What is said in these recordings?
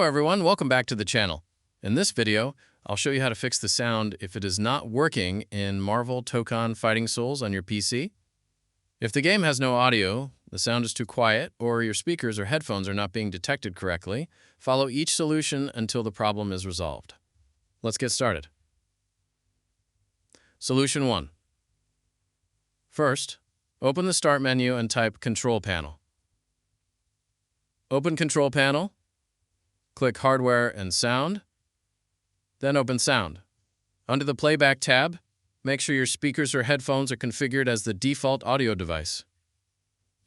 everyone, welcome back to the channel. In this video, I'll show you how to fix the sound if it is not working in Marvel Tōkon Fighting Souls on your PC. If the game has no audio, the sound is too quiet, or your speakers or headphones are not being detected correctly, follow each solution until the problem is resolved. Let's get started. Solution 1. First, open the Start menu and type Control Panel. Open Control Panel. Click Hardware and Sound, then open Sound. Under the Playback tab, make sure your speakers or headphones are configured as the default audio device.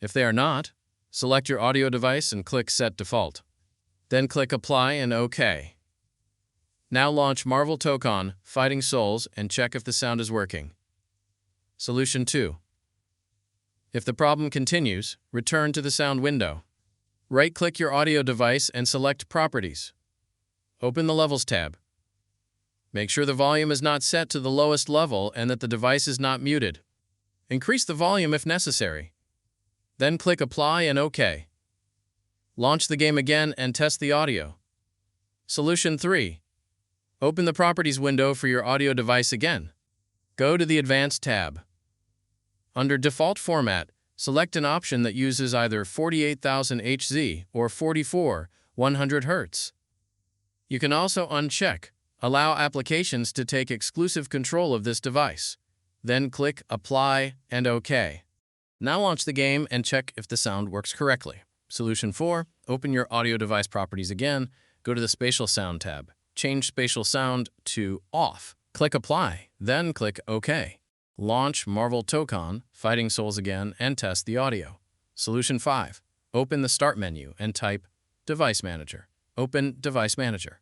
If they are not, select your audio device and click Set Default. Then click Apply and OK. Now launch Marvel Tōkon Fighting Souls and check if the sound is working. Solution 2. If the problem continues, return to the sound window. Right-click your audio device and select Properties. Open the Levels tab. Make sure the volume is not set to the lowest level and that the device is not muted. Increase the volume if necessary. Then click Apply and OK. Launch the game again and test the audio. Solution 3. Open the Properties window for your audio device again. Go to the Advanced tab. Under Default Format, select an option that uses either 48,000 Hz or 44,100 Hz. You can also uncheck Allow applications to take exclusive control of this device. Then click Apply and OK. Now launch the game and check if the sound works correctly. Solution 4. Open your audio device properties again. Go to the Spatial Sound tab. Change Spatial Sound to Off. Click Apply, then click OK. Launch Marvel Tōkon Fighting Souls again and test the audio. Solution 5. Open the Start menu and type Device Manager. Open Device Manager.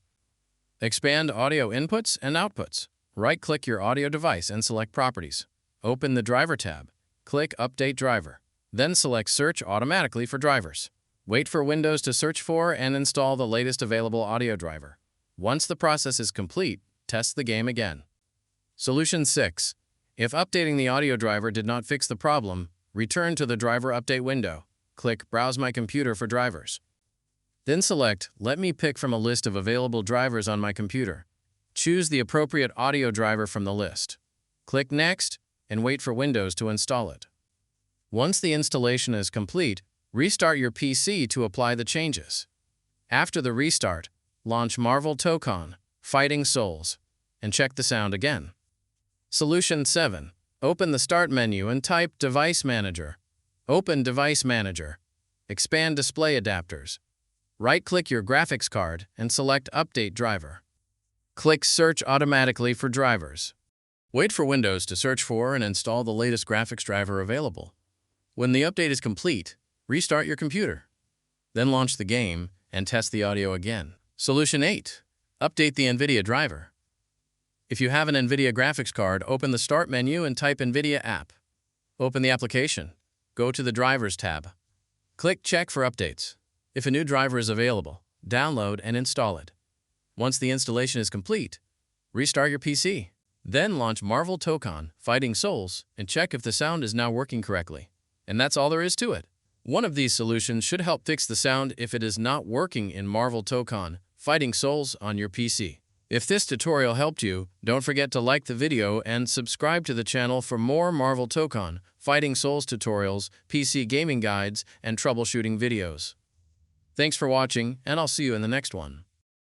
Expand audio inputs and outputs. Right-click your audio device and select Properties. Open the Driver tab. Click Update Driver. Then select Search automatically for drivers. Wait for Windows to search for and install the latest available audio driver. Once the process is complete, test the game again. Solution 6. If updating the audio driver did not fix the problem, return to the Driver Update window. Click Browse My Computer for drivers. Then select Let me pick from a list of available drivers on my computer. Choose the appropriate audio driver from the list. Click Next and wait for Windows to install it. Once the installation is complete, restart your PC to apply the changes. After the restart, launch Marvel Tōkon Fighting Souls and check the sound again. Solution 7. Open the Start menu and type Device Manager. Open Device Manager. Expand Display Adapters. Right-click your graphics card and select Update Driver. Click Search automatically for drivers. Wait for Windows to search for and install the latest graphics driver available. When the update is complete, restart your computer. Then launch the game and test the audio again. Solution 8. Update the NVIDIA driver. If you have an NVIDIA graphics card, open the Start menu and type NVIDIA App. Open the application. Go to the Drivers tab. Click Check for updates. If a new driver is available, download and install it. Once the installation is complete, restart your PC. Then launch Marvel Tōkon Fighting Souls and check if the sound is now working correctly. And that's all there is to it. One of these solutions should help fix the sound if it is not working in Marvel Tōkon Fighting Souls on your PC. If this tutorial helped you, don't forget to like the video and subscribe to the channel for more Marvel Tōkon Fighting Souls tutorials, PC gaming guides, and troubleshooting videos. Thanks for watching, and I'll see you in the next one.